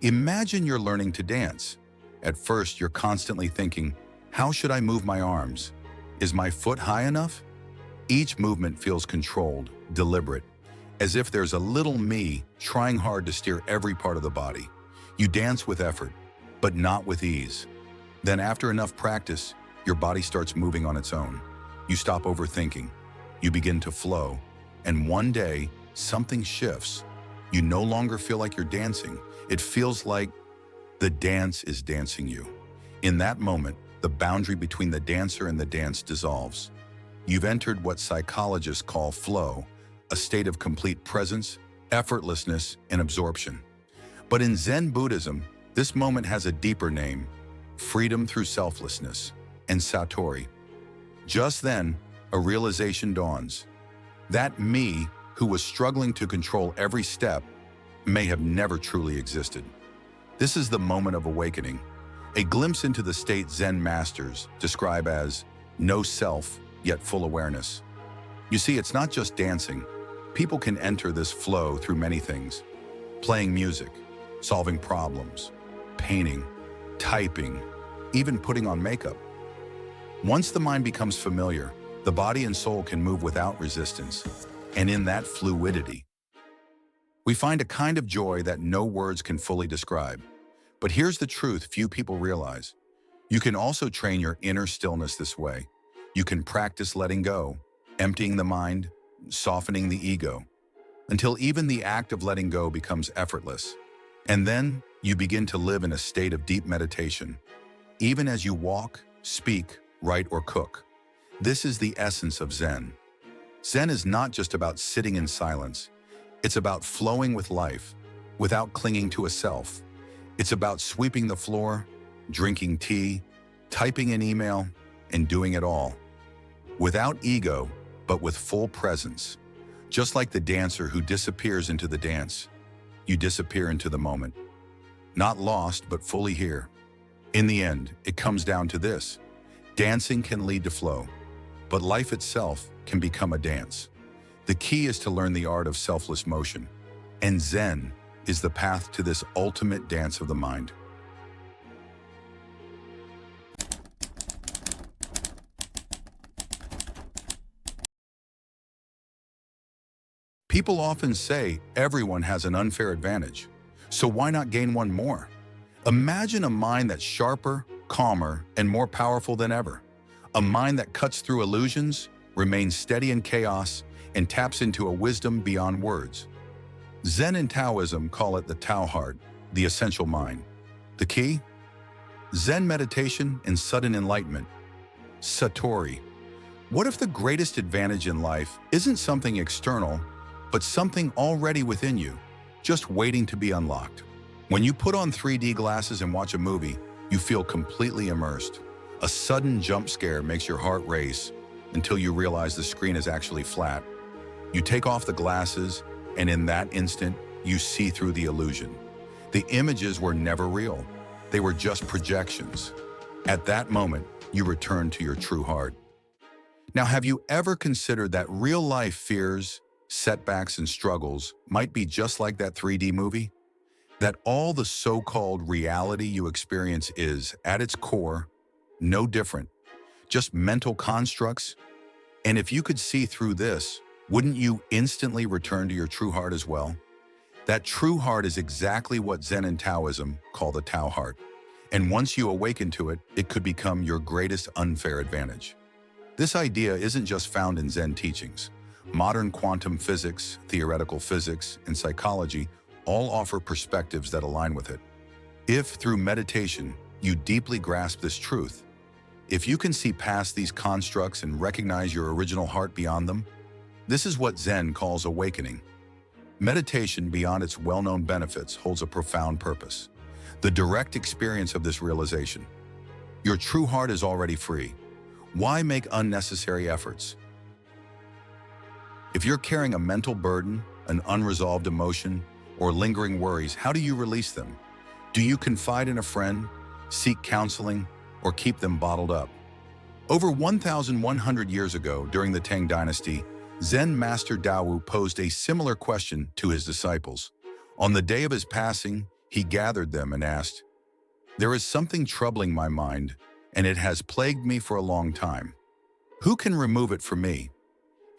Imagine you're learning to dance. At first, you're constantly thinking, how should I move my arms? Is my foot high enough? Each movement feels controlled, deliberate, as if there's a little me trying hard to steer every part of the body. You dance with effort, but not with ease. Then after enough practice, your body starts moving on its own. You stop overthinking. You begin to flow. And one day, something shifts. You no longer feel like you're dancing. It feels like the dance is dancing you. In that moment, the boundary between the dancer and the dance dissolves. You've entered what psychologists call flow, a state of complete presence, effortlessness, and absorption. But in Zen Buddhism, this moment has a deeper name: freedom through selflessness, and Satori. Just then, a realization dawns. That me, who was struggling to control every step, may have never truly existed. This is the moment of awakening, a glimpse into the state Zen masters describe as no self, yet full awareness. You see, it's not just dancing. People can enter this flow through many things: playing music, solving problems, painting, typing, even putting on makeup. Once the mind becomes familiar, the body and soul can move without resistance. And in that fluidity, we find a kind of joy that no words can fully describe. But here's the truth few people realize. You can also train your inner stillness this way. You can practice letting go, emptying the mind, softening the ego, until even the act of letting go becomes effortless. And then you begin to live in a state of deep meditation, even as you walk, speak, write, or cook. This is the essence of Zen. Zen is not just about sitting in silence. It's about flowing with life, without clinging to a self. It's about sweeping the floor, drinking tea, typing an email, and doing it all. Without ego, but with full presence. Just like the dancer who disappears into the dance, you disappear into the moment. Not lost, but fully here. In the end, it comes down to this: dancing can lead to flow, but life itself can become a dance. The key is to learn the art of selfless motion, and Zen is the path to this ultimate dance of the mind. People often say everyone has an unfair advantage, so why not gain one more? Imagine a mind that's sharper, calmer, and more powerful than ever. A mind that cuts through illusions, remains steady in chaos, and taps into a wisdom beyond words. Zen and Taoism call it the Tao-Heart, the essential mind. The key? Zen meditation and sudden enlightenment. Satori. What if the greatest advantage in life isn't something external, but something already within you, just waiting to be unlocked? When you put on 3D glasses and watch a movie, you feel completely immersed. A sudden jump scare makes your heart race until you realize the screen is actually flat. You take off the glasses, and in that instant, you see through the illusion. The images were never real. They were just projections. At that moment, you return to your true heart. Now, have you ever considered that real-life fears, setbacks, and struggles might be just like that 3D movie? That all the so-called reality you experience is, at its core, no different, just mental constructs? And if you could see through this, wouldn't you instantly return to your true heart as well? That true heart is exactly what Zen and Taoism call the Tao-Heart. And once you awaken to it, it could become your greatest unfair advantage. This idea isn't just found in Zen teachings. Modern quantum physics, theoretical physics, and psychology all offer perspectives that align with it. If, through meditation, you deeply grasp this truth, if you can see past these constructs and recognize your original heart beyond them, this is what Zen calls awakening. Meditation, beyond its well-known benefits, holds a profound purpose: the direct experience of this realization. Your true heart is already free. Why make unnecessary efforts? If you're carrying a mental burden, an unresolved emotion, or lingering worries, how do you release them? Do you confide in a friend, seek counseling, or keep them bottled up? Over 1,100 years ago, during the Tang Dynasty, Zen master Daowu posed a similar question to his disciples. On the day of his passing, He gathered them and asked, "There is something troubling my mind, and it has plagued me for a long time. Who can remove it for me?"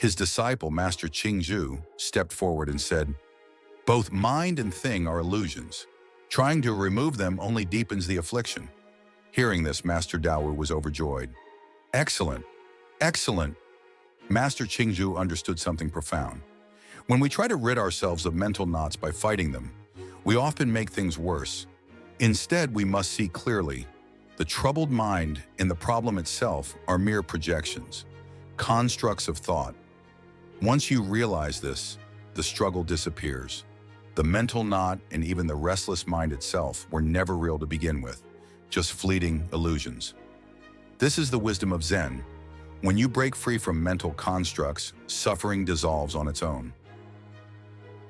His disciple, Master Qingzhu, stepped forward and said, "Both mind and thing are illusions. Trying to remove them only deepens the affliction." Hearing this, Master Daowu was overjoyed. "Excellent, excellent." Master Qingzhu understood something profound. When we try to rid ourselves of mental knots by fighting them, we often make things worse. Instead, we must see clearly. The troubled mind and the problem itself are mere projections, constructs of thought. Once you realize this, the struggle disappears. The mental knot and even the restless mind itself were never real to begin with, just fleeting illusions. This is the wisdom of Zen. When you break free from mental constructs, suffering dissolves on its own.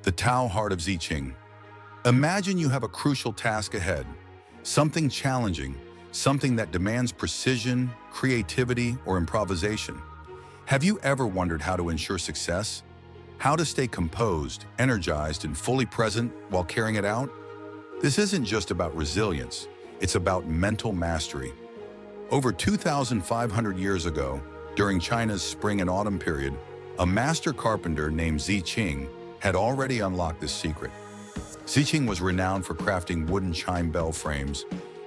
The Tao-Heart of Qing. Imagine you have a crucial task ahead, something challenging, something that demands precision, creativity, or improvisation. Have you ever wondered how to ensure success? How to stay composed, energized, and fully present while carrying it out? This isn't just about resilience, it's about mental mastery. Over 2,500 years ago, during China's spring and autumn period, a master carpenter named Qing had already unlocked this secret. Qing was renowned for crafting wooden chime bell frames,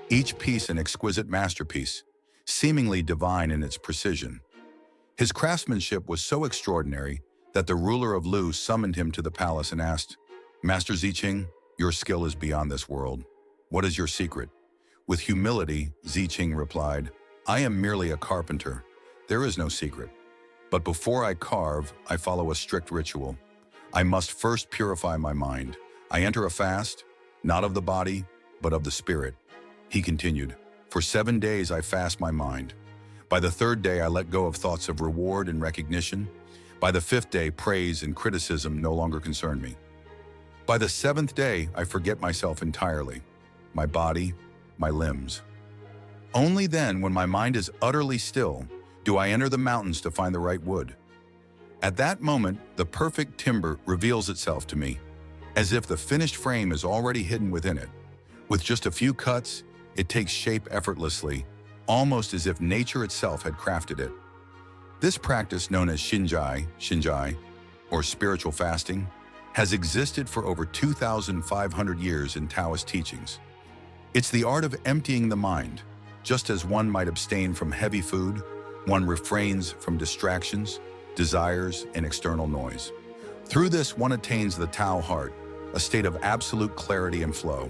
each piece an exquisite masterpiece, seemingly divine in its precision. His craftsmanship was so extraordinary that the ruler of Lu summoned him to the palace and asked, "Master Qing, your skill is beyond this world. What is your secret?" With humility, Qing replied, "I am merely a carpenter. There is no secret. But before I carve, I follow a strict ritual. I must first purify my mind. I enter a fast, not of the body, but of the spirit." He continued, "For 7 days I fast my mind. By the 3rd day I let go of thoughts of reward and recognition. By the 5th day, praise and criticism no longer concern me. By the 7th day, I forget myself entirely, my body, my limbs. Only then, when my mind is utterly still, do I enter the mountains to find the right wood. At that moment, the perfect timber reveals itself to me, as if the finished frame is already hidden within it. With just a few cuts, it takes shape effortlessly, almost as if nature itself had crafted it. This practice, known as Xinjai, or spiritual fasting, has existed for over 2,500 years in Taoist teachings. It's the art of emptying the mind. Just as one might abstain from heavy food, one refrains from distractions, desires, and external noise. Through this, one attains the Tao-Heart, a state of absolute clarity and flow.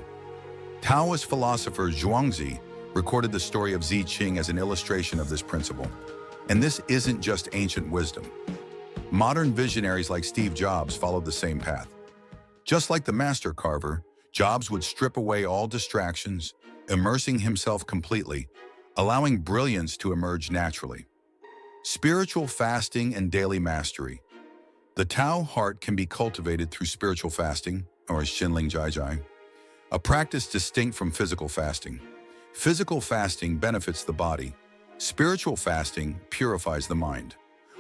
Taoist philosopher Zhuangzi recorded the story of Qing as an illustration of this principle. And this isn't just ancient wisdom. Modern visionaries like Steve Jobs followed the same path. Just like the master carver, Jobs would strip away all distractions, immersing himself completely, allowing brilliance to emerge naturally. Spiritual fasting and daily mastery. The Tao-Heart can be cultivated through spiritual fasting, or Xinling Jai, a practice distinct from physical fasting. Physical fasting benefits the body. Spiritual fasting purifies the mind.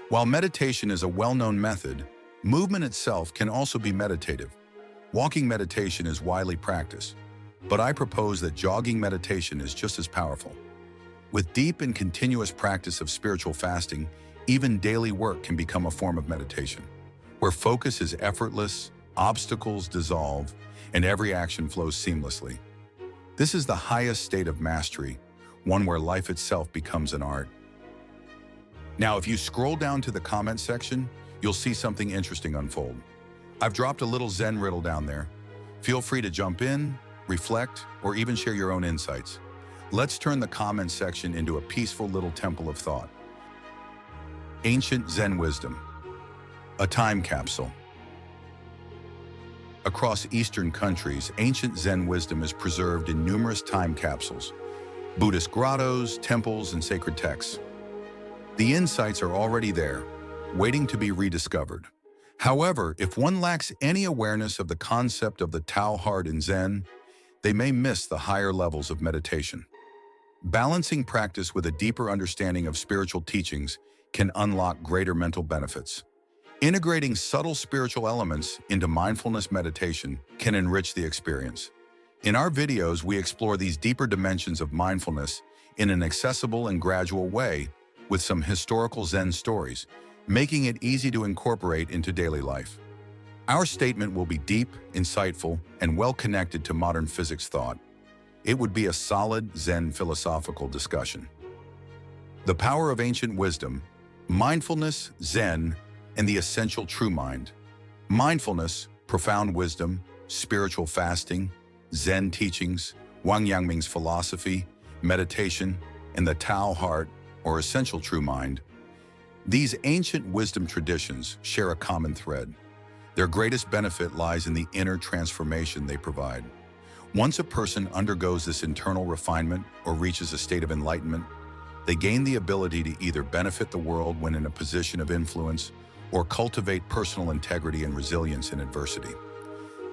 While meditation is a well-known method, movement itself can also be meditative. Walking meditation is widely practiced, but I propose that jogging meditation is just as powerful. With deep and continuous practice of spiritual fasting, even daily work can become a form of meditation, where focus is effortless, obstacles dissolve, and every action flows seamlessly. This is the highest state of mastery, one where life itself becomes an art. Now, if you scroll down to the comment section, you'll see something interesting unfold. I've dropped a little Zen riddle down there. Feel free to jump in, reflect, or even share your own insights. Let's turn the comment section into a peaceful little temple of thought. Ancient Zen wisdom. A time capsule. Across Eastern countries, ancient Zen wisdom is preserved in numerous time capsules, Buddhist grottos, temples, and sacred texts. The insights are already there, waiting to be rediscovered. However, if one lacks any awareness of the concept of the Tao-Heart in Zen, they may miss the higher levels of meditation. Balancing practice with a deeper understanding of spiritual teachings can unlock greater mental benefits. Integrating subtle spiritual elements into mindfulness meditation can enrich the experience. In our videos, we explore these deeper dimensions of mindfulness in an accessible and gradual way with some historical Zen stories, making it easy to incorporate into daily life. Our statement will be deep, insightful, and well-connected to modern physics thought. It would be a solid Zen philosophical discussion. The power of ancient wisdom, mindfulness, Zen, and the essential true mind. Mindfulness, profound wisdom, spiritual fasting, Zen teachings, Wang Yangming's philosophy, meditation, and the Tao-Heart, or essential true mind. These ancient wisdom traditions share a common thread. Their greatest benefit lies in the inner transformation they provide. Once a person undergoes this internal refinement or reaches a state of enlightenment, they gain the ability to either benefit the world when in a position of influence or cultivate personal integrity and resilience in adversity.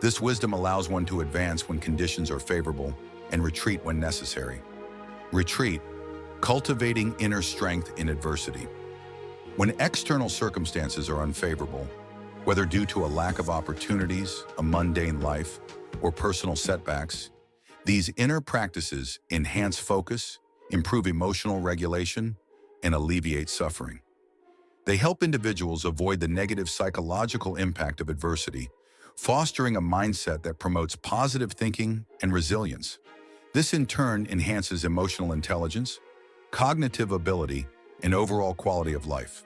This wisdom allows one to advance when conditions are favorable and retreat when necessary. Retreat, cultivating inner strength in adversity. When external circumstances are unfavorable, whether due to a lack of opportunities, a mundane life, or personal setbacks, these inner practices enhance focus, improve emotional regulation, and alleviate suffering. They help individuals avoid the negative psychological impact of adversity, fostering a mindset that promotes positive thinking and resilience. This in turn enhances emotional intelligence, cognitive ability, and overall quality of life.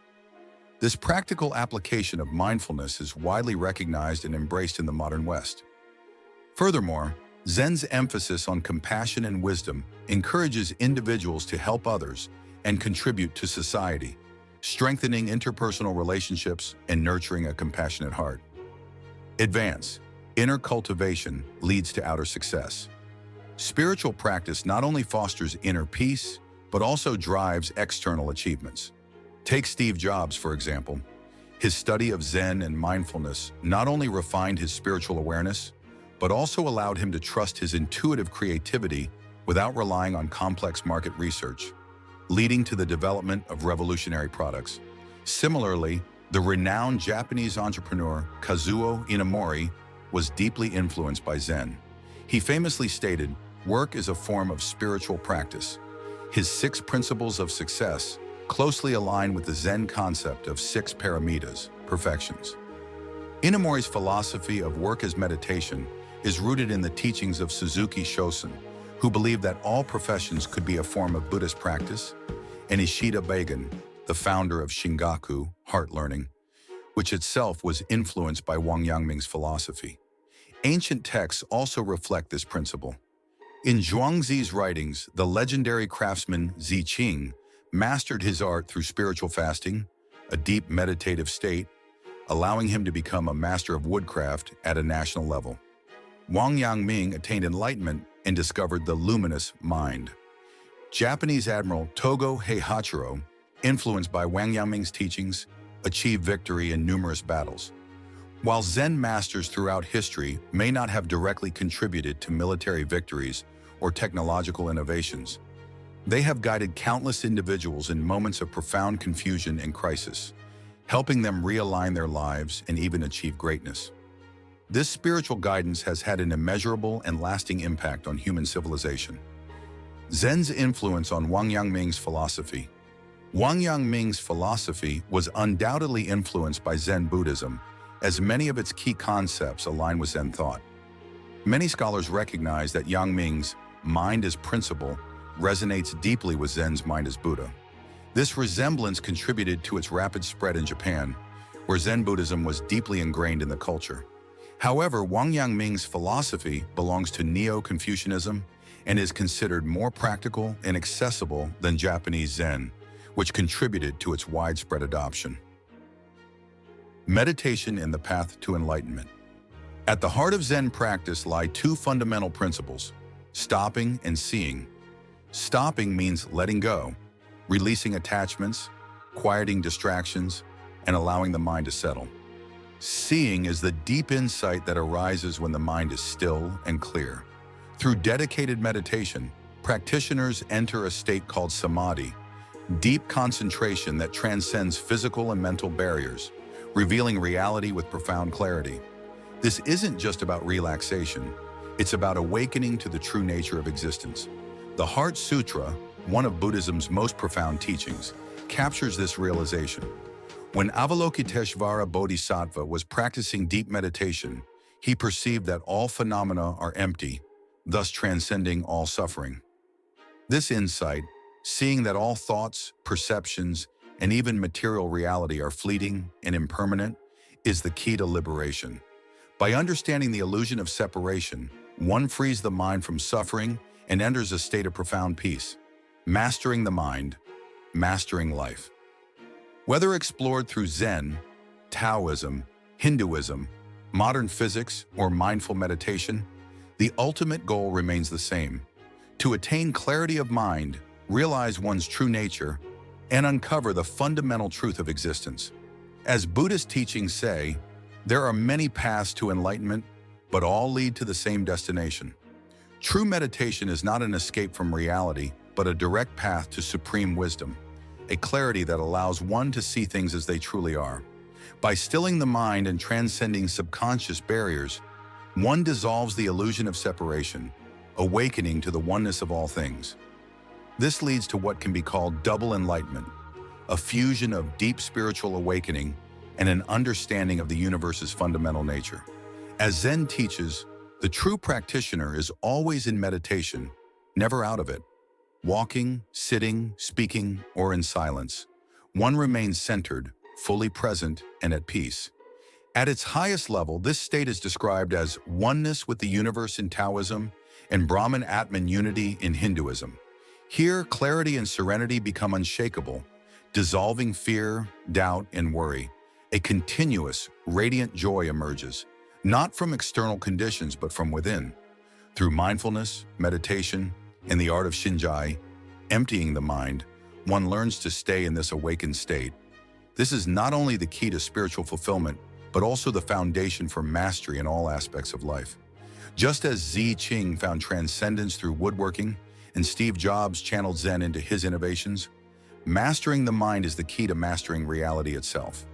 This practical application of mindfulness is widely recognized and embraced in the modern West. Furthermore, Zen's emphasis on compassion and wisdom encourages individuals to help others and contribute to society, strengthening interpersonal relationships and nurturing a compassionate heart. Advance. Inner cultivation leads to outer success. Spiritual practice not only fosters inner peace, but also drives external achievements. Take Steve Jobs, for example. His study of Zen and mindfulness not only refined his spiritual awareness, but also allowed him to trust his intuitive creativity without relying on complex market research, leading to the development of revolutionary products. Similarly, the renowned Japanese entrepreneur Kazuo Inamori was deeply influenced by Zen. He famously stated, "Work is a form of spiritual practice." His 6 principles of success closely align with the Zen concept of 6 paramitas, perfections. Inamori's philosophy of work as meditation is rooted in the teachings of Suzuki Shosen, who believed that all professions could be a form of Buddhist practice, and Ishida Bagan, the founder of Shingaku, heart learning, which itself was influenced by Wang Yangming's philosophy. Ancient texts also reflect this principle. In Zhuangzi's writings, the legendary craftsman Qing mastered his art through spiritual fasting, a deep meditative state, allowing him to become a master of woodcraft at a national level. Wang Yangming attained enlightenment and discovered the luminous mind. Japanese Admiral Togo Heihachiro, influenced by Wang Yangming's teachings, achieved victory in numerous battles. While Zen masters throughout history may not have directly contributed to military victories or technological innovations, they have guided countless individuals in moments of profound confusion and crisis, helping them realign their lives and even achieve greatness. This spiritual guidance has had an immeasurable and lasting impact on human civilization. Zen's influence on Wang Yangming's philosophy. Wang Yangming's philosophy was undoubtedly influenced by Zen Buddhism, as many of its key concepts align with Zen thought. Many scholars recognize that Yangming's mind as principle resonates deeply with Zen's mind as Buddha. This resemblance contributed to its rapid spread in Japan, where Zen Buddhism was deeply ingrained in the culture. However, Wang Yangming's philosophy belongs to Neo-Confucianism and is considered more practical and accessible than Japanese Zen, which contributed to its widespread adoption. Meditation and the path to enlightenment. At the heart of Zen practice lie 2 fundamental principles: stopping and seeing. Stopping means letting go, releasing attachments, quieting distractions, and allowing the mind to settle. Seeing is the deep insight that arises when the mind is still and clear. Through dedicated meditation, practitioners enter a state called samadhi, deep concentration that transcends physical and mental barriers, revealing reality with profound clarity. This isn't just about relaxation. It's about awakening to the true nature of existence. The Heart Sutra, one of Buddhism's most profound teachings, captures this realization. When Avalokiteshvara Bodhisattva was practicing deep meditation, he perceived that all phenomena are empty, thus transcending all suffering. This insight, seeing that all thoughts, perceptions, and even material reality are fleeting and impermanent, is the key to liberation. By understanding the illusion of separation, one frees the mind from suffering and enters a state of profound peace. Mastering the mind, mastering life. Whether explored through Zen, Taoism, Hinduism, modern physics, or mindful meditation, the ultimate goal remains the same: to attain clarity of mind, realize one's true nature, and uncover the fundamental truth of existence. As Buddhist teachings say, there are many paths to enlightenment, but all lead to the same destination. True meditation is not an escape from reality, but a direct path to supreme wisdom, a clarity that allows one to see things as they truly are. By stilling the mind and transcending subconscious barriers, one dissolves the illusion of separation, awakening to the oneness of all things. This leads to what can be called double enlightenment, a fusion of deep spiritual awakening and an understanding of the universe's fundamental nature. As Zen teaches, the true practitioner is always in meditation, never out of it. Walking, sitting, speaking, or in silence, one remains centered, fully present, and at peace. At its highest level, this state is described as oneness with the universe in Taoism and Brahman-Atman unity in Hinduism. Here, clarity and serenity become unshakable, dissolving fear, doubt, and worry. A continuous, radiant joy emerges, not from external conditions but from within. Through mindfulness, meditation, and the art of Qingzhu, emptying the mind, one learns to stay in this awakened state. This is not only the key to spiritual fulfillment, but also the foundation for mastery in all aspects of life. Just as Qing found transcendence through woodworking and Steve Jobs channeled Zen into his innovations, mastering the mind is the key to mastering reality itself.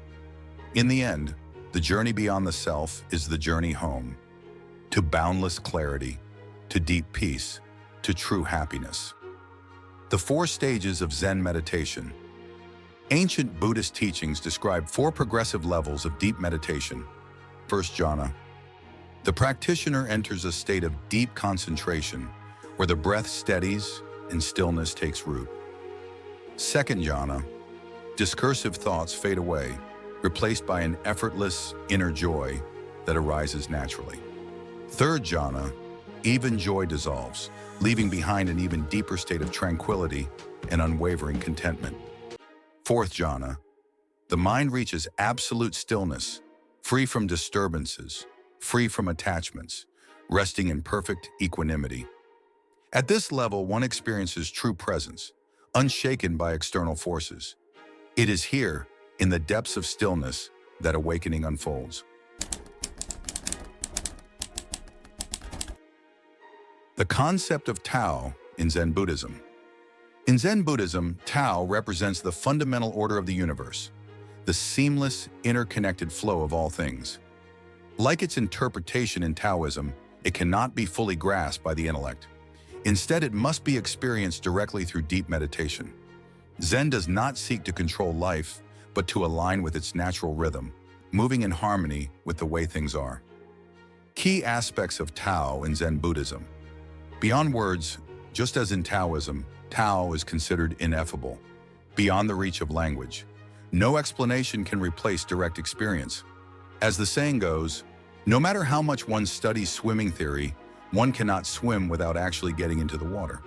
In the end, the journey beyond the self is the journey home, to boundless clarity, to deep peace, to true happiness. The 4 stages of Zen meditation. Ancient Buddhist teachings describe 4 progressive levels of deep meditation. First jhana. The practitioner enters a state of deep concentration, where the breath steadies and stillness takes root. Second jhana. Discursive thoughts fade away, replaced by an effortless inner joy that arises naturally. Third jhana. Even joy dissolves, leaving behind an even deeper state of tranquility and unwavering contentment. Fourth jhana. The mind reaches absolute stillness, free from disturbances, free from attachments, resting in perfect equanimity. At this level, one experiences true presence, unshaken by external forces. It is here, in the depths of stillness, that awakening unfolds. The concept of Tao in Zen Buddhism. In Zen Buddhism, Tao represents the fundamental order of the universe, the seamless, interconnected flow of all things. Like its interpretation in Taoism, it cannot be fully grasped by the intellect. Instead, it must be experienced directly through deep meditation. Zen does not seek to control life, but to align with its natural rhythm, moving in harmony with the way things are. Key aspects of Tao in Zen Buddhism. Beyond words, just as in Taoism, Tao is considered ineffable, beyond the reach of language. No explanation can replace direct experience. As the saying goes, no matter how much one studies swimming theory, one cannot swim without actually getting into the water.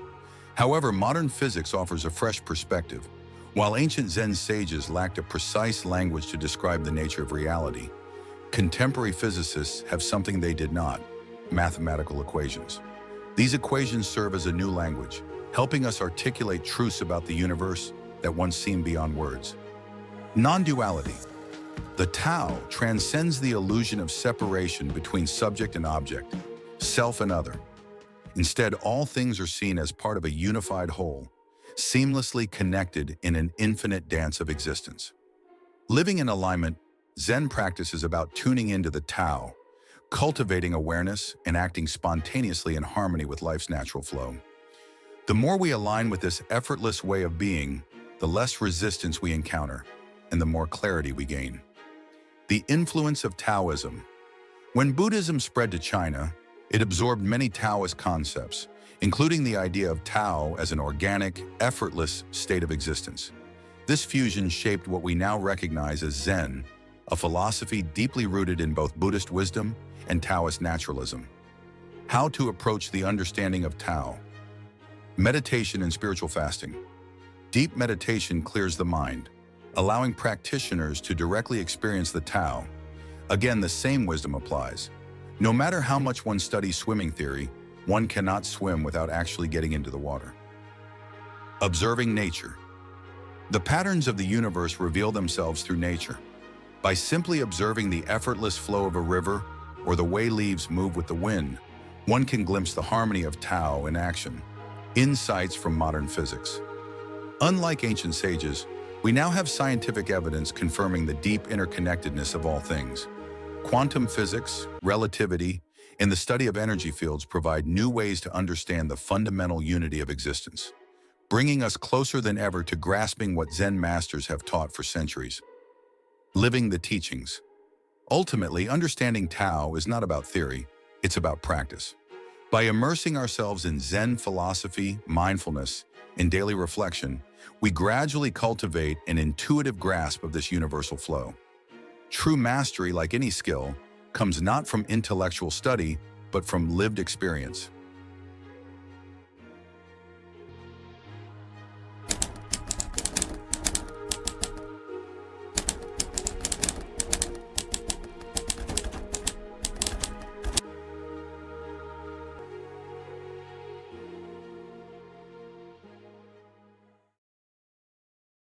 However, modern physics offers a fresh perspective. While ancient Zen sages lacked a precise language to describe the nature of reality, contemporary physicists have something they did not: mathematical equations. These equations serve as a new language, helping us articulate truths about the universe that once seemed beyond words. Non-duality. The Tao transcends the illusion of separation between subject and object, self and other. Instead, all things are seen as part of a unified whole, seamlessly connected in an infinite dance of existence. Living in alignment, Zen practice is about tuning into the Tao, cultivating awareness and acting spontaneously in harmony with life's natural flow. The more we align with this effortless way of being, the less resistance we encounter, and the more clarity we gain. The influence of Taoism. When Buddhism spread to China, it absorbed many Taoist concepts, including the idea of Tao as an organic, effortless state of existence. This fusion shaped what we now recognize as Zen, a philosophy deeply rooted in both Buddhist wisdom and Taoist naturalism. How to approach the understanding of Tao. Meditation and spiritual fasting. Deep meditation clears the mind, allowing practitioners to directly experience the Tao. Again, the same wisdom applies. No matter how much one studies swimming theory, one cannot swim without actually getting into the water. Observing nature. The patterns of the universe reveal themselves through nature. By simply observing the effortless flow of a river or the way leaves move with the wind, one can glimpse the harmony of Tao in action. Insights from modern physics. Unlike ancient sages, we now have scientific evidence confirming the deep interconnectedness of all things. Quantum physics, relativity, and the study of energy fields provide new ways to understand the fundamental unity of existence, bringing us closer than ever to grasping what Zen masters have taught for centuries. Living the teachings. Ultimately, understanding Tao is not about theory, it's about practice. By immersing ourselves in Zen philosophy, mindfulness, and daily reflection, we gradually cultivate an intuitive grasp of this universal flow. True mastery, like any skill, comes not from intellectual study, but from lived experience.